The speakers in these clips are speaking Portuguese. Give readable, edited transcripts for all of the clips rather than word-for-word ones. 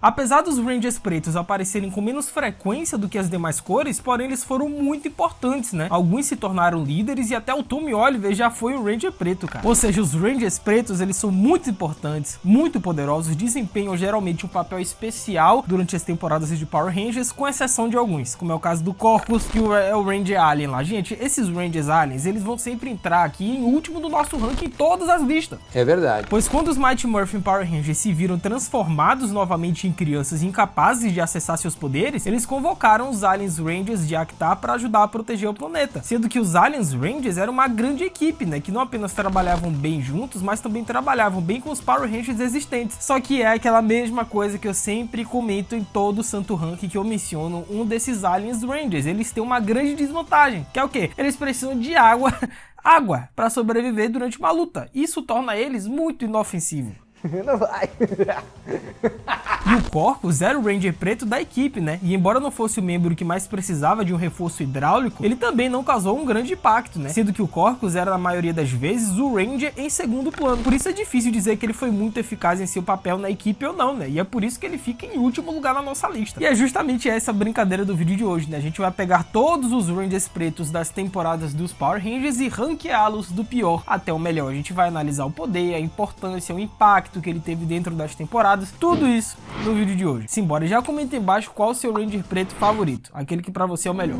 Apesar dos Rangers pretos aparecerem com menos frequência do que as demais cores, porém eles foram muito importantes, né? Alguns se tornaram líderes e até o Tommy Oliver já foi o Ranger preto, cara. Ou seja, os Rangers pretos, eles são muito importantes, muito poderosos, desempenham geralmente um papel especial durante as temporadas de Power Rangers, com exceção de alguns, como é o caso do Corpus, que é o Ranger Alien lá. Gente, esses Rangers Aliens, eles vão sempre entrar aqui em último do nosso ranking em todas as listas. É verdade. Pois quando os Mighty Morphin Power Rangers se viram transformados novamente em crianças incapazes de acessar seus poderes, eles convocaram os Aliens Rangers de Acta para ajudar a proteger o planeta. Sendo que os Aliens Rangers eram uma grande equipe, né? Que não apenas trabalhavam bem juntos, mas também trabalhavam bem com os Power Rangers existentes. Só que é aquela mesma coisa que eu sempre comento em todo santo ranking que eu menciono um desses Aliens Rangers. Eles têm uma grande desvantagem, que é o quê? Eles precisam de água para sobreviver durante uma luta. Isso torna eles muito inofensivos. Não vai. E o Corpus era o Ranger preto da equipe, né? E embora não fosse o membro que mais precisava de um reforço hidráulico, ele também não causou um grande impacto, né? Sendo que o Corpus era, na maioria das vezes, o Ranger em segundo plano. Por isso é difícil dizer que ele foi muito eficaz em seu papel na equipe ou não, né? E é por isso que ele fica em último lugar na nossa lista. E é justamente essa brincadeira do vídeo de hoje, né? A gente vai pegar todos os Rangers pretos das temporadas dos Power Rangers e ranqueá-los do pior até o melhor. A gente vai analisar o poder, a importância, o impacto que ele teve dentro das temporadas, tudo isso no vídeo de hoje. Simbora, já comenta embaixo qual o seu Ranger preto favorito, aquele que pra você é o melhor.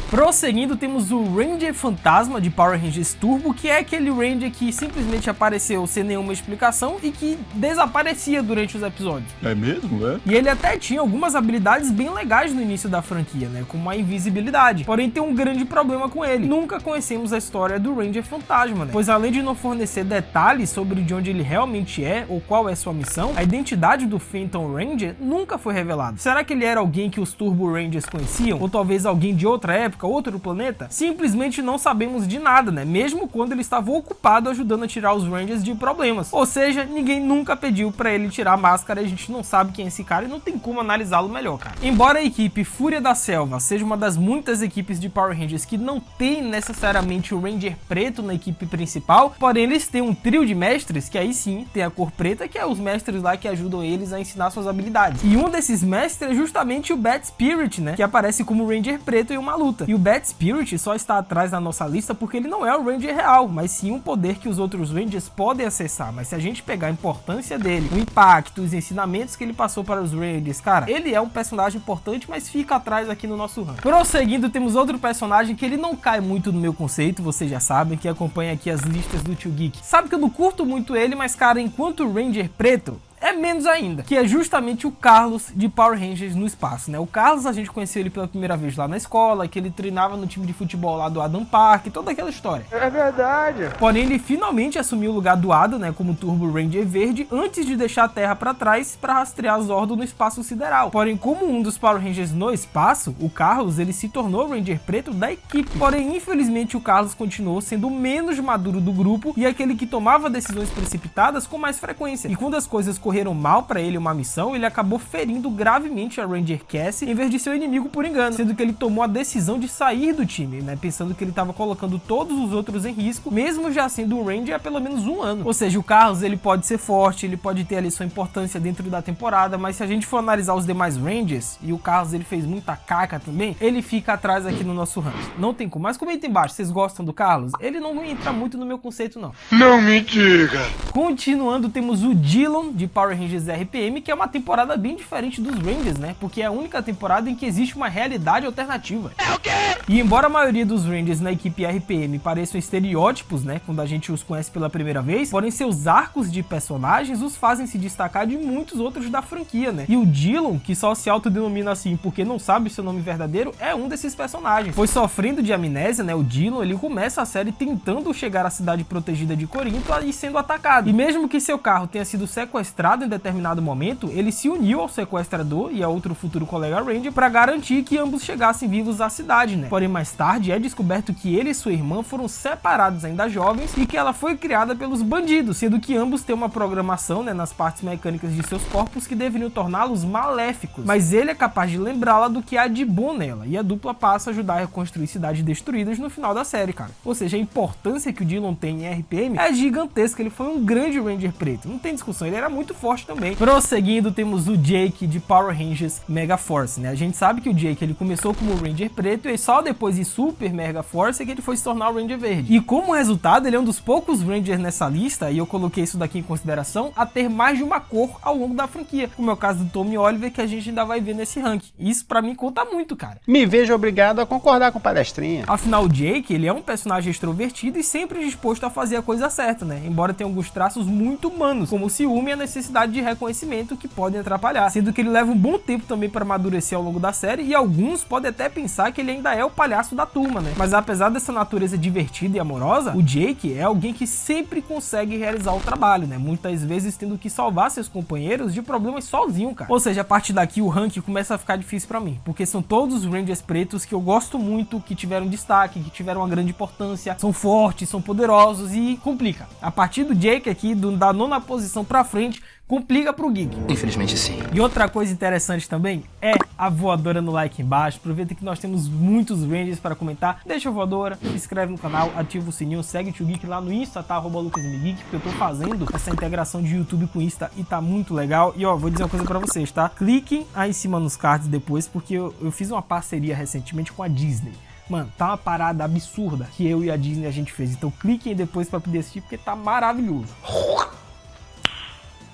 Prosseguindo, temos o Ranger Fantasma de Power Rangers Turbo, que é aquele Ranger que simplesmente apareceu sem nenhuma explicação e que desaparecia durante os episódios. É mesmo, é? E ele até tinha algumas habilidades bem legais no início da franquia, né? Como a invisibilidade. Porém, tem um grande problema com ele. Nunca conhecemos a história do Ranger Fantasma, né? Pois além de não fornecer detalhes sobre de onde ele realmente é ou qual é sua missão, a identidade do Phantom Ranger nunca foi revelada. Será que ele era alguém que os Turbo Rangers conheciam? Ou talvez alguém de outra época, outro planeta? Simplesmente não sabemos de nada, né? Mesmo quando ele estava ocupado ajudando a tirar os Rangers de problemas. Ou seja, ninguém nunca pediu pra ele tirar a máscara, a gente não sabe quem é esse cara e não tem como analisá-lo melhor, cara. Embora a equipe Fúria da Selva seja uma das muitas equipes de Power Rangers que não tem necessariamente o Ranger preto na equipe principal, porém eles têm um trio de mestres que aí sim tem a cor preta, que é os mestres lá que ajudam eles a ensinar suas habilidades. E um desses mestres é justamente o Bad Spirit, né? Que aparece como Ranger preto em uma luta. E o Bad Spirit só está atrás na nossa lista porque ele não é o Ranger real, mas sim um poder que os outros Rangers podem acessar. Mas se a gente pegar a importância dele, o impacto, os ensinamentos que ele passou para os Rangers, cara, ele é um personagem importante, mas fica atrás aqui no nosso ranking. Prosseguindo, temos outro personagem que ele não cai muito no meu conceito, vocês já sabem, que acompanha aqui as listas do Tio Geek. Sabe que eu não curto muito ele, mas cara, enquanto Ranger preto, é menos ainda, que é justamente o Carlos de Power Rangers no espaço, né? O Carlos, a gente conheceu ele pela primeira vez lá na escola, que ele treinava no time de futebol lá do Adam Park, toda aquela história. É verdade. Porém, ele finalmente assumiu o lugar do Adam, né, como Turbo Ranger Verde, antes de deixar a Terra pra trás para rastrear Zordon no espaço sideral. Porém, como um dos Power Rangers no espaço, o Carlos, ele se tornou o Ranger preto da equipe. Porém, infelizmente, o Carlos continuou sendo o menos maduro do grupo e aquele que tomava decisões precipitadas com mais frequência. E quando as coisas correram mal pra ele uma missão, ele acabou ferindo gravemente a Ranger Cassie em vez de seu inimigo por engano, sendo que ele tomou a decisão de sair do time, né, pensando que ele estava colocando todos os outros em risco, mesmo já sendo um Ranger há pelo menos um ano. Ou seja, o Carlos, ele pode ser forte, ele pode ter ali sua importância dentro da temporada, mas se a gente for analisar os demais Rangers, e o Carlos ele fez muita caca também, ele fica atrás aqui no nosso ranking. Não tem como, mas comenta embaixo, vocês gostam do Carlos? Ele não entra muito no meu conceito não. Não me diga! Continuando, temos o Dillon de Power Rangers RPM, que é uma temporada bem diferente dos Rangers, né? Porque é a única temporada em que existe uma realidade alternativa. É o quê? E embora a maioria dos Rangers na equipe RPM pareçam estereótipos, né? Quando a gente os conhece pela primeira vez, porém seus arcos de personagens os fazem se destacar de muitos outros da franquia, né? E o Dillon, que só se autodenomina assim porque não sabe o seu nome verdadeiro, é um desses personagens. Pois sofrendo de amnésia, né? O Dillon, ele começa a série tentando chegar à cidade protegida de Corinto e sendo atacado. E mesmo que seu carro tenha sido sequestrado mostrado em determinado momento, ele se uniu ao sequestrador e a outro futuro colega Ranger para garantir que ambos chegassem vivos à cidade, né? Porém, mais tarde é descoberto que ele e sua irmã foram separados ainda jovens e que ela foi criada pelos bandidos, sendo que ambos têm uma programação, né, nas partes mecânicas de seus corpos que deveriam torná-los maléficos, mas ele é capaz de lembrá-la do que há de bom nela, e a dupla passa a ajudar a reconstruir cidades destruídas no final da série, cara. Ou seja, a importância que o Dillon tem em RPM é gigantesca, ele foi um grande Ranger preto, não tem discussão, ele era muito forte também. Prosseguindo, temos o Jake de Power Rangers Mega Force, né? A gente sabe que o Jake, ele começou como Ranger preto e só depois de Super Mega Force é que ele foi se tornar o Ranger verde. E como resultado, ele é um dos poucos Rangers nessa lista, e eu coloquei isso daqui em consideração, a ter mais de uma cor ao longo da franquia, como é o caso do Tommy Oliver, que a gente ainda vai ver nesse ranking. Isso pra mim conta muito, cara. Me vejo obrigado a concordar com o palestrinha. Afinal, o Jake, ele é um personagem extrovertido e sempre disposto a fazer a coisa certa, né? Embora tenha alguns traços muito humanos, como o ciúme e a necessidade de reconhecimento que podem atrapalhar, sendo que ele leva um bom tempo também para amadurecer ao longo da série, e alguns podem até pensar que ele ainda é o palhaço da turma, né? Mas apesar dessa natureza divertida e amorosa, o Jake é alguém que sempre consegue realizar o trabalho, né? Muitas vezes tendo que salvar seus companheiros de problemas sozinho, cara. Ou seja, a partir daqui o ranking começa a ficar difícil pra mim, porque são todos os Rangers pretos que eu gosto muito, que tiveram destaque, que tiveram uma grande importância, são fortes, são poderosos e complica. A partir do Jake aqui, da 9ª posição pra frente, complica pro Geek. Infelizmente sim. E outra coisa interessante também é a voadora no like embaixo. Aproveita que nós temos muitos Rangers para comentar. Deixa a voadora, se inscreve no canal, ativa o sininho, segue o Tio Geek lá no Insta, tá? @LucasMGeek, porque eu tô fazendo essa integração de YouTube com Insta e tá muito legal. E ó, vou dizer uma coisa pra vocês, tá? Cliquem aí em cima nos cards depois, porque eu fiz uma parceria recentemente com a Disney. Mano, tá uma parada absurda que eu e a Disney a gente fez. Então cliquem aí depois pra poder assistir, porque tá maravilhoso.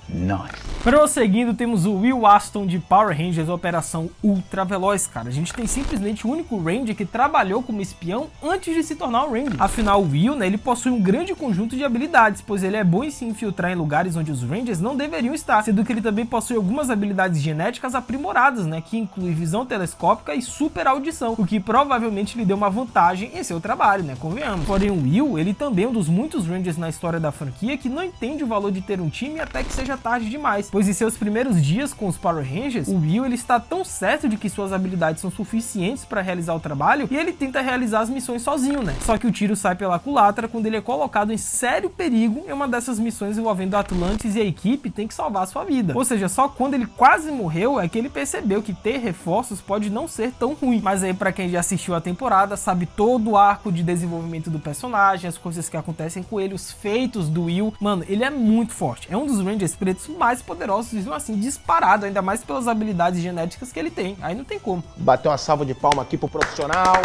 Nice. Prosseguindo, temos o Will Aston de Power Rangers Operação Ultra Veloz, cara. A gente tem simplesmente o único Ranger que trabalhou como espião antes de se tornar um Ranger. Afinal, o Will, né, ele possui um grande conjunto de habilidades, pois ele é bom em se infiltrar em lugares onde os Rangers não deveriam estar, sendo que ele também possui algumas habilidades genéticas aprimoradas, né, que inclui visão telescópica e super audição, o que provavelmente lhe deu uma vantagem em seu trabalho, né, convenhamos. Porém, o Will, ele também é um dos muitos Rangers na história da franquia que não entende o valor de ter um time até que seja tarde demais, pois em seus primeiros dias com os Power Rangers, o Will, ele está tão certo de que suas habilidades são suficientes para realizar o trabalho e ele tenta realizar as missões sozinho, né? Só que o tiro sai pela culatra quando ele é colocado em sério perigo em uma dessas missões envolvendo Atlantis, e a equipe tem que salvar sua vida. Ou seja, só quando ele quase morreu é que ele percebeu que ter reforços pode não ser tão ruim. Mas aí, para quem já assistiu a temporada, sabe todo o arco de desenvolvimento do personagem, as coisas que acontecem com ele, os feitos do Will. Mano, ele é muito forte. É um dos Rangers pretos mais poderosos, assim, disparado, ainda mais pelas habilidades genéticas que ele tem. Aí não tem como. Bateu uma salva de palma aqui pro profissional.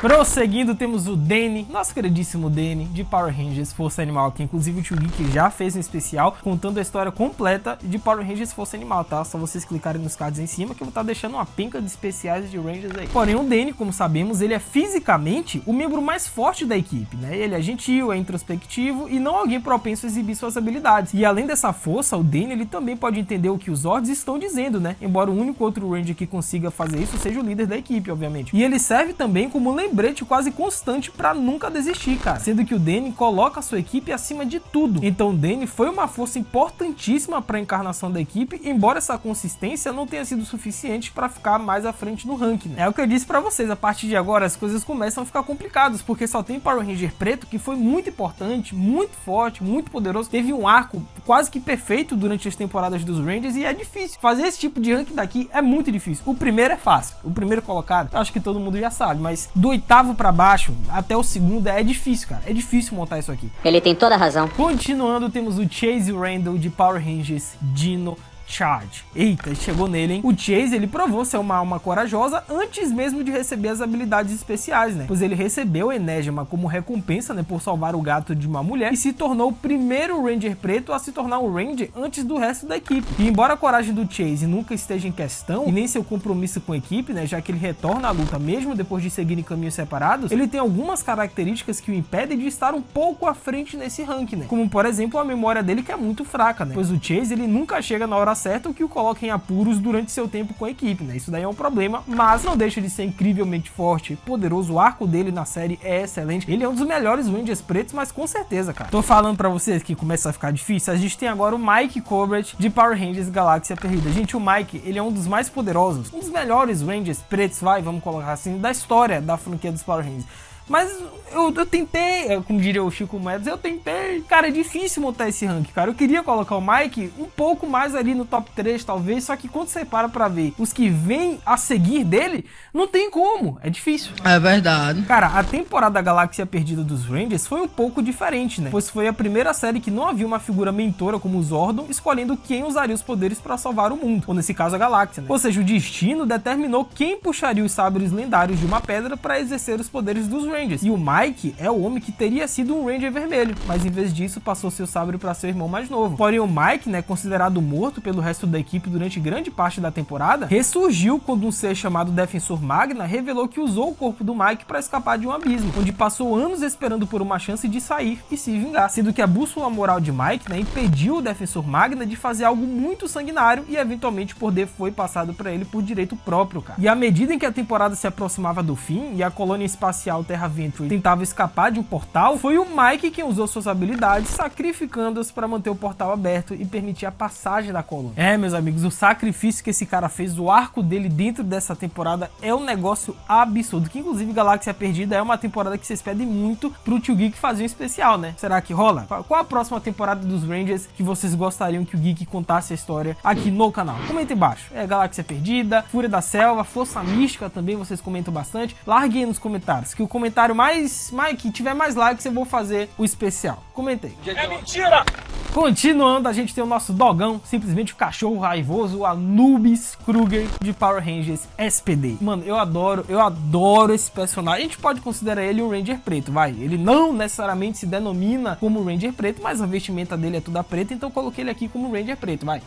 Prosseguindo, temos o Danny, nosso queridíssimo Danny, de Power Rangers Força Animal, que inclusive o Tio Geek já fez um especial contando a história completa de Power Rangers Força Animal, tá? Só vocês clicarem nos cards em cima que eu vou estar deixando uma penca de especiais de Rangers aí. Porém, o Danny, como sabemos, ele é fisicamente o membro mais forte da equipe, né? Ele é gentil, é introspectivo e não alguém propenso a exibir suas habilidades. E além dessa força, o Danny, ele também pode entender o que os Zords estão dizendo, né? Embora o único outro Ranger que consiga fazer isso seja o líder da equipe, obviamente. E ele serve também como lembrete quase constante pra nunca desistir, cara. Sendo que o Danny coloca a sua equipe acima de tudo. Então o Danny foi uma força importantíssima pra encarnação da equipe, embora essa consistência não tenha sido suficiente pra ficar mais à frente no ranking, né? É o que eu disse pra vocês, a partir de agora as coisas começam a ficar complicadas, porque só tem Power Ranger preto que foi muito importante, muito forte, muito poderoso, teve um arco quase que perfeito durante as temporadas dos Rangers, e é difícil. Fazer esse tipo de ranking daqui é muito difícil. O primeiro é fácil, o primeiro colocado, eu acho que todo mundo já sabe, mas do 8º pra baixo, até o segundo é difícil, cara. É difícil montar isso aqui. Ele tem toda a razão. Continuando, temos o Chase Randall de Power Rangers Dino Charge. Eita, chegou nele, hein? O Chase, ele provou ser uma alma corajosa antes mesmo de receber as habilidades especiais, né? Pois ele recebeu a Enégima como recompensa, né, por salvar o gato de uma mulher, e se tornou o primeiro Ranger preto a se tornar um Ranger antes do resto da equipe. E embora a coragem do Chase nunca esteja em questão, e nem seu compromisso com a equipe, né, já que ele retorna à luta mesmo depois de seguir em caminhos separados, ele tem algumas características que o impedem de estar um pouco à frente nesse ranking, né? Como, por exemplo, a memória dele, que é muito fraca, né? Pois o Chase, ele nunca chega na hora certo que o coloca em apuros durante seu tempo com a equipe, né? Isso daí é um problema, mas não deixa de ser incrivelmente forte e poderoso. O arco dele na série é excelente. Ele é um dos melhores Rangers pretos, mas com certeza, cara. Tô falando pra vocês que começa a ficar difícil. A gente tem agora o Mike Corbett de Power Rangers Galáxia Perdida. Gente, o Mike, ele é um dos mais poderosos, um dos melhores Rangers pretos, vamos colocar assim, da história da franquia dos Power Rangers. Mas eu tentei, como diria o Chico Mendes, eu tentei. Cara, é difícil montar esse ranking, cara. Eu queria colocar o Mike um pouco mais ali no top 3, talvez. Só que quando você para pra ver os que vêm a seguir dele, não tem como. É difícil. É verdade. Cara, a temporada da Galáxia Perdida dos Rangers foi um pouco diferente, né? Pois foi a primeira série que não havia uma figura mentora como o Zordon escolhendo quem usaria os poderes pra salvar o mundo. Ou nesse caso, a Galáxia, né? Ou seja, o destino determinou quem puxaria os sabres lendários de uma pedra pra exercer os poderes dos Rangers. E o Mike é o homem que teria sido um Ranger vermelho, mas em vez disso passou seu sabre para seu irmão mais novo. Porém o Mike, né, considerado morto pelo resto da equipe durante grande parte da temporada, ressurgiu quando um ser chamado Defensor Magna revelou que usou o corpo do Mike para escapar de um abismo, onde passou anos esperando por uma chance de sair e se vingar, sendo que a bússola moral de Mike, né, impediu o Defensor Magna de fazer algo muito sanguinário e eventualmente o poder foi passado para ele por direito próprio, cara. E à medida em que a temporada se aproximava do fim e a colônia espacial Terra Venture tentava escapar de um portal, foi o Mike quem usou suas habilidades, sacrificando-as para manter o portal aberto e permitir a passagem da colônia. É, meus amigos, o sacrifício que esse cara fez, o arco dele dentro dessa temporada é um negócio absurdo, que inclusive Galáxia Perdida é uma temporada que vocês pedem muito pro Tio Geek fazer um especial, né? Será que rola? Qual a próxima temporada dos Rangers que vocês gostariam que o Geek contasse a história aqui no canal? Comenta embaixo. É Galáxia Perdida, Fúria da Selva, Força Mística também, vocês comentam bastante. Larguem aí nos comentários, que o comentário que tiver mais likes eu vou fazer o especial. Comentei. É mentira! Continuando, a gente tem o nosso dogão, simplesmente o cachorro raivoso, o Anubis Kruger de Power Rangers SPD. Mano, eu adoro esse personagem. A gente pode considerar ele um Ranger preto, vai. Ele não necessariamente se denomina como Ranger preto, mas a vestimenta dele é toda preta, então eu coloquei ele aqui como Ranger preto, vai.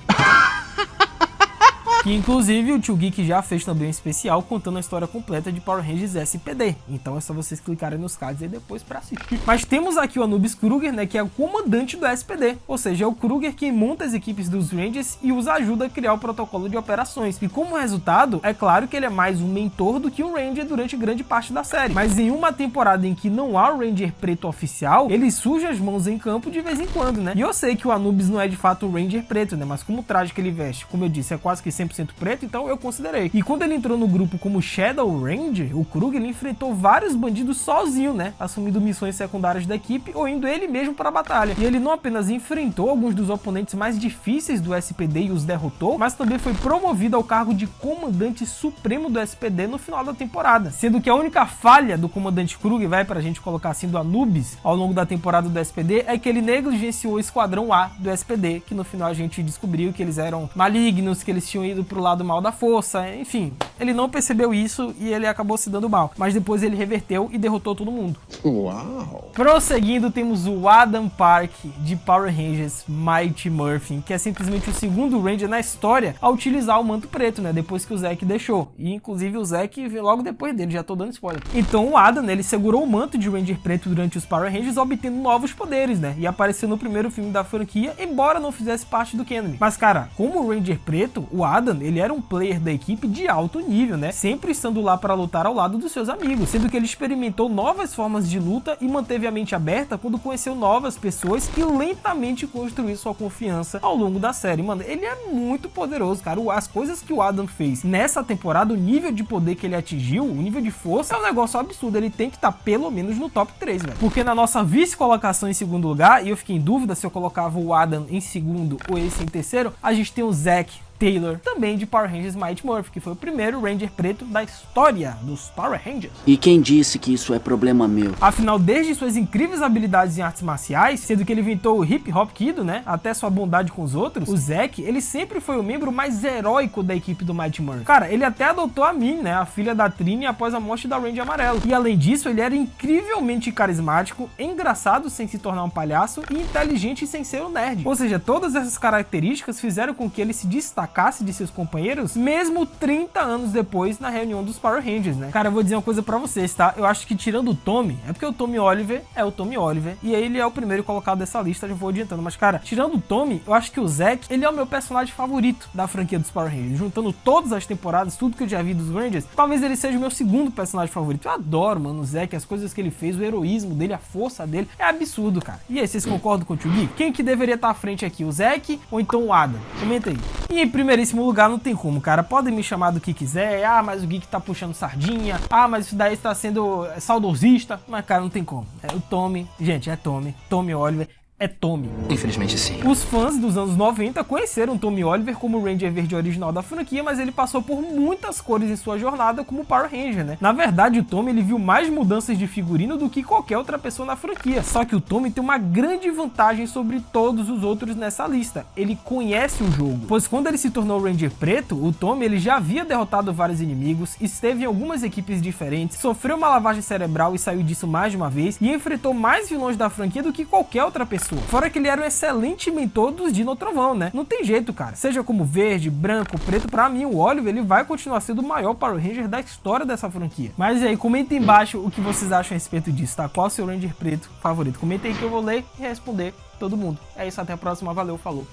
Que inclusive o Tio Geek já fez também um especial contando a história completa de Power Rangers SPD. Então é só vocês clicarem nos cards aí depois pra assistir. Mas temos aqui o Anubis Kruger, né, que é o comandante do SPD. Ou seja, é o Kruger quem monta as equipes dos Rangers e os ajuda a criar o protocolo de operações. E como resultado, é claro que ele é mais um mentor do que um Ranger durante grande parte da série. Mas em uma temporada em que não há o Ranger preto oficial, ele suja as mãos em campo de vez em quando, né? E eu sei que o Anubis não é de fato um Ranger preto, né? Mas como o traje que ele veste, como eu disse, é quase que 100% preto, então eu considerei. E quando ele entrou no grupo como Shadow Ranger, o Kruger ele enfrentou vários bandidos sozinho, né? Assumindo missões secundárias da equipe ou indo ele mesmo para a batalha. E ele não apenas enfrentou alguns dos oponentes mais difíceis do SPD e os derrotou, mas também foi promovido ao cargo de comandante supremo do SPD no final da temporada. Sendo que a única falha do comandante Kruger, vai pra gente colocar assim, do Anubis, ao longo da temporada do SPD, é que ele negligenciou o esquadrão A do SPD, que no final a gente descobriu que eles eram malignos, que eles tinham ido pro lado mal da força, enfim. Ele não percebeu isso e ele acabou se dando mal. Mas depois ele reverteu e derrotou todo mundo. Uau! Prosseguindo, temos o Adam Park de Power Rangers Mighty Morphin, que é simplesmente o segundo Ranger na história a utilizar o manto preto, né? Depois que o Zack deixou. E inclusive o Zack veio logo depois dele, já tô dando spoiler. Então o Adam, né, ele segurou o manto de Ranger preto durante os Power Rangers, obtendo novos poderes, né? E apareceu no primeiro filme da franquia, embora não fizesse parte do canon. Mas cara, como Ranger preto, o Adam, ele era um player da equipe de alto nível, né? Sempre estando lá para lutar ao lado dos seus amigos, sendo que ele experimentou novas formas de luta e manteve a mente aberta quando conheceu novas pessoas e lentamente construiu sua confiança ao longo da série. Mano, ele é muito poderoso, cara. As coisas que o Adam fez nessa temporada, o nível de poder que ele atingiu, o nível de força, é um negócio absurdo. Ele tem que estar pelo menos no top 3, velho. Porque na nossa vice-colocação em segundo lugar, e eu fiquei em dúvida se eu colocava o Adam em segundo ou esse em terceiro, a gente tem o Zack Taylor, também de Power Rangers Mighty Morphin, que foi o primeiro Ranger preto da história dos Power Rangers. E quem disse que isso é problema meu? Afinal, desde suas incríveis habilidades em artes marciais, sendo que ele inventou o Hip Hop Kido, né, até sua bondade com os outros, o Zack, ele sempre foi o membro mais heróico da equipe do Mighty Morphin. Cara, ele até adotou a Min, né, a filha da Trini, após a morte da Ranger Amarelo. E além disso, ele era incrivelmente carismático, engraçado sem se tornar um palhaço e inteligente sem ser um nerd. Ou seja, todas essas características fizeram com que ele se destacasse fracasso de seus companheiros, mesmo 30 anos depois na reunião dos Power Rangers, né? Cara, eu vou dizer uma coisa pra vocês, tá? Eu acho que tirando o Tommy, é porque o Tommy Oliver é o Tommy Oliver, e ele é o primeiro colocado dessa lista, já vou adiantando, mas cara, tirando o Tommy, eu acho que o Zack, ele é o meu personagem favorito da franquia dos Power Rangers, juntando todas as temporadas, tudo que eu já vi dos Rangers, talvez ele seja o meu segundo personagem favorito. Eu adoro, mano, o Zack, as coisas que ele fez, o heroísmo dele, a força dele, é absurdo, cara. E aí, vocês concordam com o Tio Gui? Quem que deveria estar à frente aqui, o Zack ou então o Adam? Comenta aí. E em primeiríssimo lugar, não tem como, cara, podem me chamar do que quiser, mas o Gui que tá puxando sardinha, mas isso daí está sendo saudosista, mas cara, não tem como. É o Tommy, gente, é Tommy Oliver. É Tommy. Infelizmente sim. Os fãs dos anos 90 conheceram Tommy Oliver como o Ranger Verde original da franquia, mas ele passou por muitas cores em sua jornada como Power Ranger, né? Na verdade, o Tommy ele viu mais mudanças de figurino do que qualquer outra pessoa na franquia. Só que o Tommy tem uma grande vantagem sobre todos os outros nessa lista. Ele conhece o jogo, pois quando ele se tornou Ranger Preto, o Tommy ele já havia derrotado vários inimigos, esteve em algumas equipes diferentes, sofreu uma lavagem cerebral e saiu disso mais de uma vez, e enfrentou mais vilões da franquia do que qualquer outra pessoa. Fora que ele era um excelente mentor dos Dino Trovão, né? Não tem jeito, cara. Seja como verde, branco, preto, pra mim o Oliver ele vai continuar sendo o maior Power Ranger da história dessa franquia. Mas e aí, comenta aí embaixo o que vocês acham a respeito disso, tá? Qual é o seu Ranger preto favorito? Comenta aí que eu vou ler e responder todo mundo. É isso, até a próxima. Valeu, falou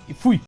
e fui!